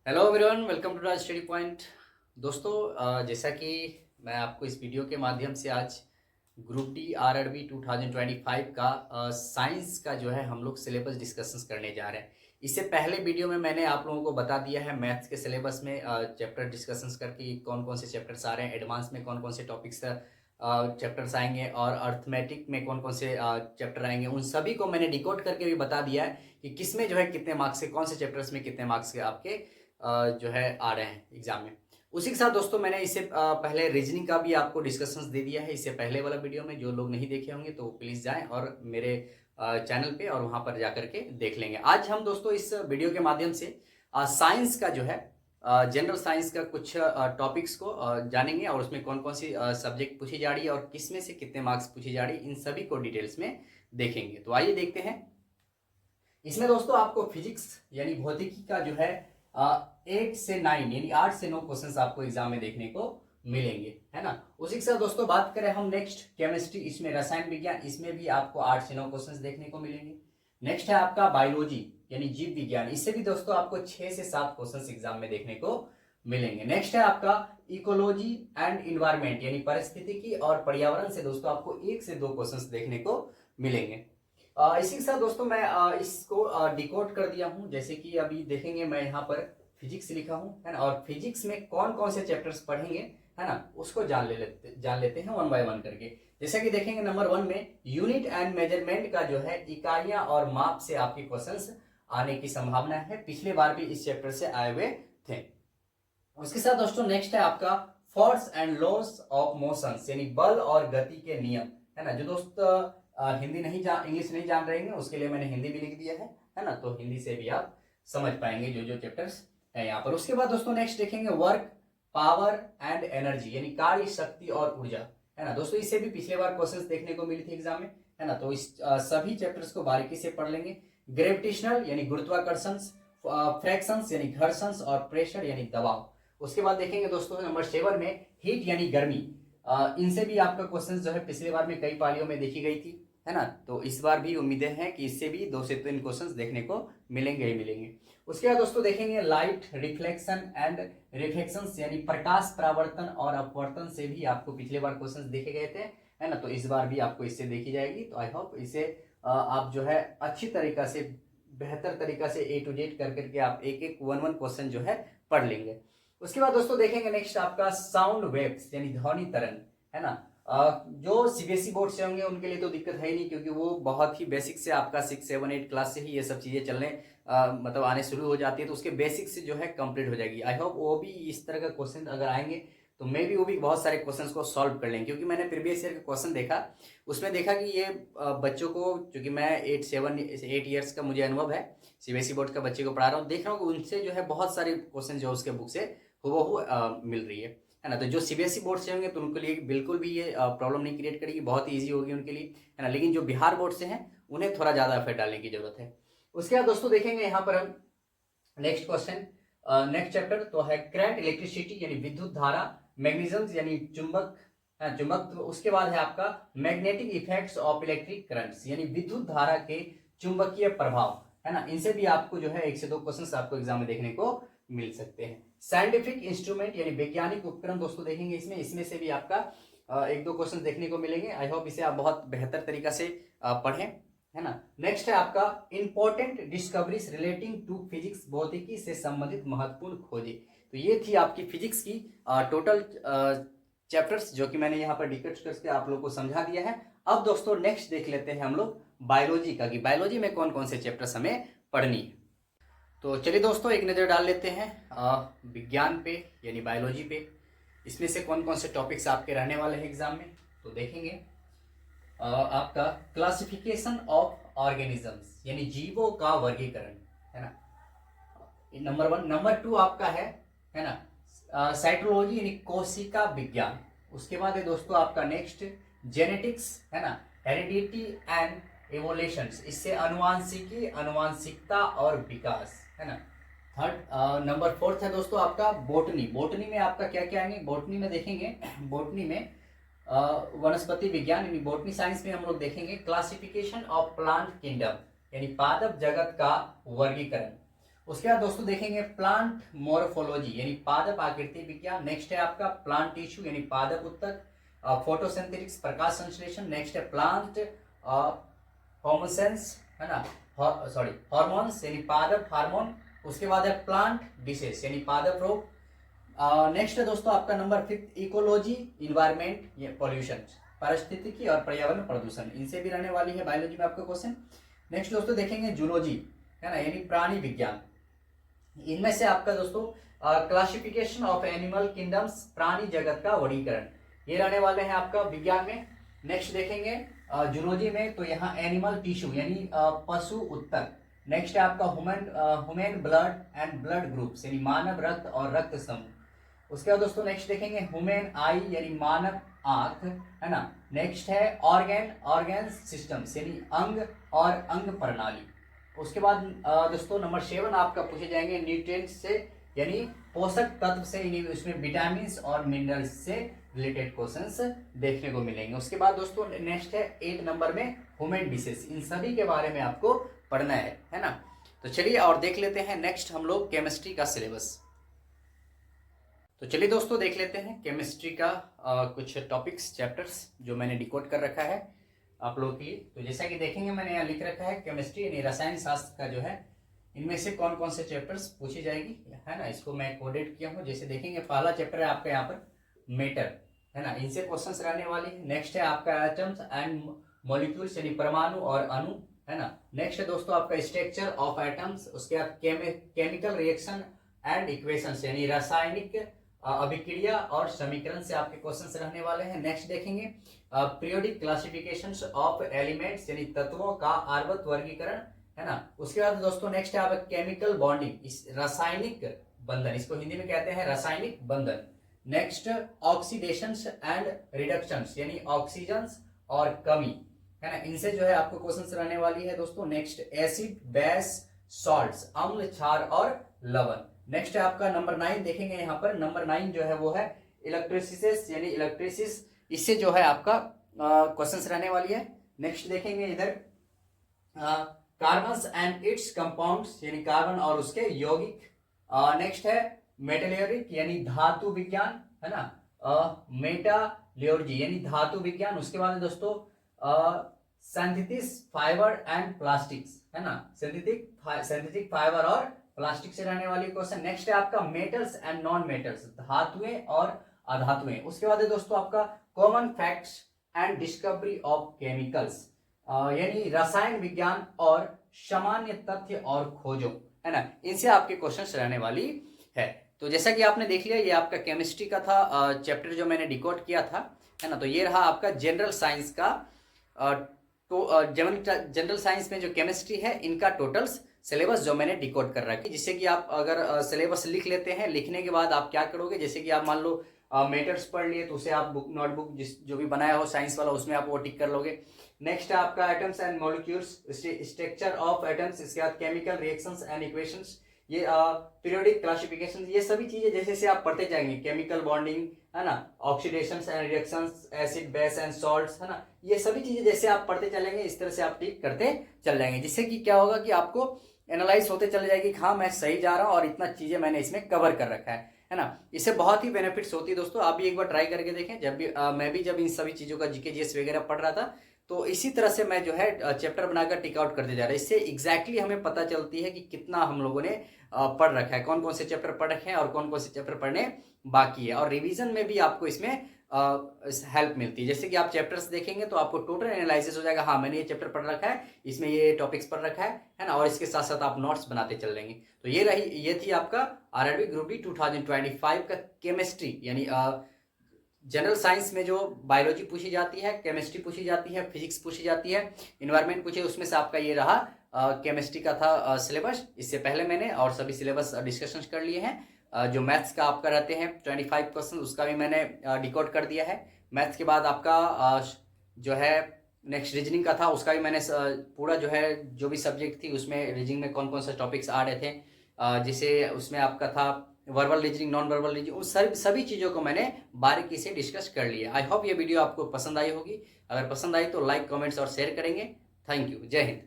Hello everyone, welcome to the study point. दोस्तों, जैसा कि मैं आपको इस वीडियो के माध्यम से आज ग्रुप डी आरआरबी 2025 का साइंस का जो है हम लोग सिलेबस डिस्कशंस करने जा रहे हैं। इससे पहले वीडियो में मैंने आप लोगों को बता दिया है मैथ्स के सिलेबस में चैप्टर डिस्कशंस करके कौन कौन से चैप्टर्स आ रहे हैं, एडवांस में कौन कौन से टॉपिक्स चैप्टर्स आएंगे और अर्थमेटिक में कौन कौन से चैप्टर आएंगे। उन सभी को मैंने डिकोड करके भी बता दिया है कि किस में जो है कितने मार्क्स के, कौन से चैप्टर्स में कितने मार्क्स के आपके जो है आ रहे हैं एग्जाम में। उसी के साथ दोस्तों मैंने इससे पहले रीजनिंग का भी आपको डिस्कशंस दे दिया है इससे पहले वाला वीडियो में। जो लोग नहीं देखे होंगे तो प्लीज़ जाएं और मेरे चैनल पे और वहां पर जाकर के देख लेंगे। आज हम दोस्तों इस वीडियो के माध्यम से साइंस का जो है जनरल साइंस का कुछ टॉपिक्स को जानेंगे और उसमें कौन कौन सी सब्जेक्ट पूछी जा रही है और किस में से कितने मार्क्स पूछी जा रही है, इन सभी को डिटेल्स में देखेंगे। तो आइए देखते हैं। इसमें दोस्तों आपको फिजिक्स यानी भौतिकी का जो है 8 से 9 यानी 8 से 9 क्वेश्चंस आपको एग्जाम में देखने को मिलेंगे, है ना। उसी के साथ दोस्तों बात करें हम नेक्स्ट केमिस्ट्री, इसमें रसायन विज्ञान, इसमें भी आपको 8 से 9 क्वेश्चंस देखने को मिलेंगे। नेक्स्ट है आपका बायोलॉजी यानी जीव विज्ञान, इससे भी दोस्तों आपको 6 से 7 क्वेश्चंस एग्जाम में देखने को मिलेंगे। नेक्स्ट है आपका इकोलॉजी एंड इन्वायरमेंट यानी परिस्थितिकी और पर्यावरण से दोस्तों आपको 1 से 2 क्वेश्चंस देखने को मिलेंगे। इसी के साथ दोस्तों मैं इसको डिकोड कर दिया हूं, जैसे कि अभी देखेंगे मैं यहाँ पर फिजिक्स लिखा हूं, है ना। और फिजिक्स में कौन कौन से चैप्टर्स पढ़ेंगे, है ना, उसको जान लेते हैं वन बाय वन करके। जैसा कि देखेंगे नंबर 1 में यूनिट एंड मेजरमेंट का जो है इकाइयां और माप से आपके क्वेश्चंस आने की संभावना है, पिछले बार भी इस चैप्टर से आए हुए थे। उसके साथ दोस्तों नेक्स्ट है आपका force and loss of motions यानी बल और गति के नियम, है ना। जो दोस्त इंग्लिश नहीं जान रहे हैं उसके लिए मैंने हिंदी भी लिख दिया है ना, तो हिंदी से भी आप समझ पाएंगे जो जो चैप्टर्स है यहाँ पर। उसके बाद दोस्तों नेक्स्ट देखेंगे वर्क, पावर एंड एनर्जी यानी कार्य, शक्ति और ऊर्जा, है ना। दोस्तों इससे भी पिछले बार क्वेश्चंस देखने को मिली थी एग्जाम में, है ना, तो इस सभी चैप्टर्स को बारीकी से पढ़ लेंगे। ग्रेविटेशनल यानी गुरुत्वाकर्षण, फ्रैक्शंस यानी घर्षण और प्रेशर यानी दबाव। उसके बाद देखेंगे दोस्तों नंबर 7 में हीट यानी गर्मी, इनसे भी आपका क्वेश्चन जो है पिछले बार में कई पालियों में देखी गई थी, है ना, तो इस बार भी उम्मीदें हैं कि इससे भी 2 से 3 क्वेश्चंस देखने को मिलेंगे ही मिलेंगे। उसके बाद दोस्तों देखेंगे लाइट, रिफ्लेक्शन एंड रिफ्लेक्शंस यानी प्रकाश परावर्तन और अपवर्तन से भी आपको पिछले बार क्वेश्चंस देखे गए थे, है ना, तो इस बार भी आपको इससे देखी जाएगी। तो आई होप इसे आप जो है अच्छी तरीका से, बेहतर तरीका से A to Z कर करके आप एक एक वन क्वेश्चन जो है पढ़ लेंगे। उसके बाद दोस्तों देखेंगे नेक्स्ट आपका साउंड वेव्स यानी ध्वनि तरंग, है ना। जो सीबीएसई बोर्ड से होंगे उनके लिए तो दिक्कत है ही नहीं, क्योंकि वो बहुत ही बेसिक से आपका 6, 7, 8 क्लास से ही ये सब चीजें चलने मतलब आने शुरू हो जाती है, तो उसके बेसिक से जो है कंप्लीट हो जाएगी। आई होप वो भी इस तरह का क्वेश्चन अगर आएंगे तो मे भी वो भी बहुत सारे क्वेश्चंस को सॉल्व कर लेंगे, क्योंकि मैंने प्रीवियस ईयर का क्वेश्चन देखा, उसमें देखा कि ये बच्चों को, क्योंकि मैं 8 ईयर्स का मुझे अनुभव है, सीबीएसई बोर्ड का बच्चे को पढ़ा रहा हूँ, देख रहा हूँ कि उनसे जो है बहुत सारे क्वेश्चन जो उसके बुक से वो मिल रही है ना। तो जो सीबीएसई बोर्ड से होंगे तो उनके लिए बिल्कुल भी ये प्रॉब्लम नहीं क्रिएट करेगी, बहुत ईजी होगी उनके लिए, है ना। लेकिन जो बिहार बोर्ड से हैं उन्हें थोड़ा ज़्यादा एफर्ट डालने की जरूरत है। उसके बाद दोस्तों देखेंगे यहाँ पर हम नेक्स्ट क्वेश्चन, नेक्स्ट चैप्टर तो है करंट इलेक्ट्रिसिटी यानी विद्युत धारा, मैग्नेटिज्म यानी चुंबक। उसके बाद है आपका magnetic effects of electric currents यानी विद्युत धारा के चुंबकीय प्रभाव, है ना। इनसे भी आपको जो है 1 से 2 क्वेश्चंस आपको एग्जाम में देखने को मिल सकते हैं। साइंटिफिक इंस्ट्रूमेंट यानी वैज्ञानिक उपकरण दोस्तों देखेंगे इसमें से भी आपका 1-2 क्वेश्चन देखने को मिलेंगे। आई होप इसे आप बहुत बेहतर तरीका से पढ़ें, है ना। नेक्स्ट है आपका important discoveries relating to physics, भौतिकी से संबंधित महत्वपूर्ण खोजें। तो ये थी आपकी फिजिक्स की टोटल चैप्टर्स जो कि मैंने यहाँ पर डिस्कस करके आप लोगों को समझा दिया है। अब दोस्तों नेक्स्ट देख लेते हैं हम लोग बायोलॉजी का, कि बायोलॉजी में कौन कौन से चैप्टर्स हमें पढ़नी है। तो चलिए दोस्तों एक नज़र डाल लेते हैं विज्ञान पे यानी बायोलॉजी पे, इसमें से कौन कौन से टॉपिक्स आपके रहने वाले हैं एग्जाम में। तो देखेंगे आपका क्लासिफिकेशन ऑफ ऑर्गेनिजम्स यानी जीवों का वर्गीकरण, है ना, नंबर 1। नंबर 2 आपका है ना साइटोलॉजी यानी कोशिका विज्ञान। उसके बाद है दोस्तों आपका नेक्स्ट जेनेटिक्स, है ना, हेरिडिटी एंड एवोल्यूशंस, इससे अनुवांशिकी, अनुवांशिकता और विकास, है ना। थर्ड नंबर 4 है दोस्तों आपका बोटनी। बोटनी में आपका क्या क्या आएंगे, बोटनी में देखेंगे, बोटनी में वनस्पति विज्ञान यानी बोटनी साइंस में हम लोग देखेंगे क्लासिफिकेशन ऑफ प्लांट किंगडम यानी पादप जगत का वर्गीकरण। उसके बाद दोस्तों देखेंगे प्लांट मोर्फोलॉजी यानी पादप आकृति विज्ञान। नेक्स्ट है आपका प्लांट टिश्यू यानी पादप उत्तक, फोटोसिंथेटिक्स प्रकाश संश्लेषण। नेक्स्ट है प्लांट होमोसेंस, है ना, सॉरी हार्मोन्स यानी पादप हार्मोन। उसके बाद है प्लांट डिसीज यानी पादप रोग। नेक्स्ट है दोस्तों आपका नंबर 5 इकोलॉजी इन्वायरमेंट ये पॉल्यूशन, पारिस्थितिकी और पर्यावरण प्रदूषण, इनसे भी रहने वाली है बायोलॉजी में आपका क्वेश्चन। नेक्स्ट दोस्तों देखेंगे जूलॉजी, है ना, यानी प्राणी विज्ञान। इनमें से आपका दोस्तों क्लासिफिकेशन ऑफ एनिमल किंगडम्स, प्राणी जगत का वर्गीकरण, ये रहने वाले हैं आपका विज्ञान में। नेक्स्ट देखेंगे जूलॉजी में तो यहाँ एनिमल टिश्यू यानी पशु उत्तक। नेक्स्ट है आपका human blood and blood groups यानी मानव रक्त और रक्त समूह। उसके बाद दोस्तों नेक्स्ट देखेंगे ह्यूमन आई यानी मानव आंख, है ना। नेक्स्ट है ऑर्गन सिस्टम्स यानी अंग और अंग प्रणाली। उसके बाद दोस्तों नंबर 7 आपका पूछे जाएंगे न्यूट्रिएंट्स से यानी पोषक तत्व से, इसमें विटामिन और मिनरल्स से रिलेटेड क्वेश्चंस देखने को मिलेंगे। उसके बाद दोस्तों नेक्स्ट है 8 नंबर में ह्यूमन डिसीज, इन सभी के बारे में आपको पढ़ना है ना। तो चलिए और देख लेते हैं नेक्स्ट हम लोग केमिस्ट्री का सिलेबस। तो चलिए दोस्तों देख लेते हैं केमिस्ट्री का कुछ टॉपिक्स चैप्टर्स जो मैंने डिकोड कर रखा है आप लोगों के लिए। तो जैसा कि देखेंगे मैंने यहाँ लिख रखा है केमिस्ट्री यानी रसायन शास्त्र का जो है इनमें से कौन कौन से चैप्टर्स पूछी जाएगी, है ना, इसको मैं कोडेड किया हूँ। जैसे देखेंगे पहला चैप्टर है आपका यहाँ पर मेटर, है ना, इनसे क्वेश्चंस रहने वाले हैं। नेक्स्ट है आपका एटम्स एंड मॉलिक्यूल्स यानी परमाणु और अणु, है ना। नेक्स्ट है दोस्तों आपका स्ट्रक्चर ऑफ एटम्स। उसके बाद केमिकल रिएक्शन एंड इक्वेशंस यानी रासायनिक अभिक्रिया और समीकरण से आपके क्वेश्चंस रहने वाले हैं। नेक्स्ट देखेंगे पीरियोडिक क्लासिफिकेशंस ऑफ एलिमेंट्स यानी तत्वों का आवर्त वर्गीकरण, है ना। उसके बाद दोस्तों नेक्स्ट है आपका केमिकल बॉन्डिंग, इस रासायनिक बंधन, इसको हिंदी में कहते हैं रासायनिक बंधन। नेक्स्ट ऑक्सीडेशंस एंड रिडक्शंस यानी ऑक्सीजन और कमी, है ना, इनसे जो है आपको क्वेश्चंस रहने वाली है दोस्तों। नेक्स्ट एसिड बेस सॉल्ट्स, अम्ल क्षार और लवण। नेक्स्ट है आपका नंबर 9 देखेंगे यहाँ पर। नंबर 9 जो है वो है इलेक्ट्रिसिस यानी इलेक्ट्रिसिस, इससे जो है आपका क्वेश्चंस रहने वाली है। नेक्स्ट देखेंगे इधर कार्बन एंड इट्स कंपाउंड्स यानी कार्बन और उसके यौगिक। नेक्स्ट है मेटलर्जिक यानी धातु विज्ञान, है ना, मेटालर्जी यानी धातु विज्ञान। उसके बाद दोस्तों सिंथेटिक फाइबर एंड प्लास्टिक्स, है ना, सिंथेटिक फाइबर और प्लास्टिक से रहने वाली क्वेश्चन। नेक्स्ट है आपका मेटल्स एंड नॉन मेटल्स, धातुएं और अधातुएं। उसके बाद है दोस्तों आपका common facts and discovery of chemicals यानी रसायन विज्ञान और सामान्य तथ्य और खोजों, है ना, इनसे आपके क्वेश्चंस रहने वाली है। तो जैसा कि आपने देख लिया ये आपका केमिस्ट्री का था चैप्टर जो मैंने डिकोड किया था, है ना। तो ये रहा आपका जनरल साइंस का तो जनरल साइंस में जो केमिस्ट्री है इनका टोटल्स सिलेबस जो मैंने डिकोड कर रखा है, जिससे कि आप अगर सिलेबस लिख लेते हैं, लिखने के बाद आप क्या करोगे, जैसे कि आप मान लो मेटर्स पढ़ लिए तो उसे आप बुक नोटबुक जो भी बनाया हो साइंस वाला उसमें आप वो टिक कर लोगे। नेक्स्ट है आपका atoms and molecules, structure of atoms, इसके बाद केमिकल रिएक्शंस एंड इक्वेशंस, ये पीरियोडिक क्लासिफिकेशन, ये सभी चीजें जैसे जैसे आप पढ़ते जाएंगे, केमिकल बॉन्डिंग, है ना, oxidations and reactions, acid base and salts, है ना, ये सभी चीजें जैसे आप पढ़ते चलेंगे इस तरह से आप टिक करते चल जाएंगे, जिससे कि क्या होगा कि आपको एनालाइज होते चले जाएगी कि हाँ मैं सही जा रहा हूँ और इतना चीजें मैंने इसमें कवर कर रखा है ना। इससे बहुत ही बेनिफिट्स होती है दोस्तों। आप भी एक बार ट्राई करके देखें। जब भी मैं भी जब इन सभी चीजों का जीके जीएस वगैरह पढ़ रहा था तो इसी तरह से मैं जो है चैप्टर बनाकर टिक आउट करते जा रहा है। इससे एग्जैक्टली हमें पता चलती है कि कितना हम लोगों ने पढ़ रखा है, कौन कौन से चैप्टर पढ़ रखे हैं और कौन कौन से चैप्टर पढ़ने बाकी है, और रिवीजन में भी आपको इसमें हेल्प मिलती है। जैसे कि आप चैप्टर्स देखेंगे तो आपको टोटल एनालिसिस हो जाएगा, हाँ मैंने ये चैप्टर पढ़ रखा है, इसमें ये टॉपिक्स पढ़ रखा है ना, और इसके साथ साथ आप नोट्स बनाते चल लेंगे। तो ये थी आपका आरआरबी ग्रुप डी 2025 का केमिस्ट्री यानी जनरल साइंस में जो बायोलॉजी पूछी जाती है, केमिस्ट्री पूछी जाती है, फिजिक्स पूछी जाती है, इन्वायरमेंट पूछे, उसमें से आपका ये रहा केमिस्ट्री का था सिलेबस। इससे पहले मैंने और सभी सिलेबस डिस्कशन कर लिए हैं। जो मैथ्स का आपका रहते हैं 25 क्वेश्चन, उसका भी मैंने डिकोड कर दिया है। मैथ्स के बाद आपका जो है नेक्स्ट रीजनिंग का था, उसका भी मैंने पूरा जो है जो भी सब्जेक्ट थी उसमें रीजनिंग में कौन कौन से टॉपिक्स आ रहे थे, जैसे उसमें आपका था verbal reasoning, non verbal reasoning, उन सभी चीज़ों को मैंने बारीकी से डिस्कस कर लिया। आई होप ये वीडियो आपको पसंद आई होगी। अगर पसंद आई तो लाइक, कमेंट्स और शेयर करेंगे। Thank you. जय हिंद।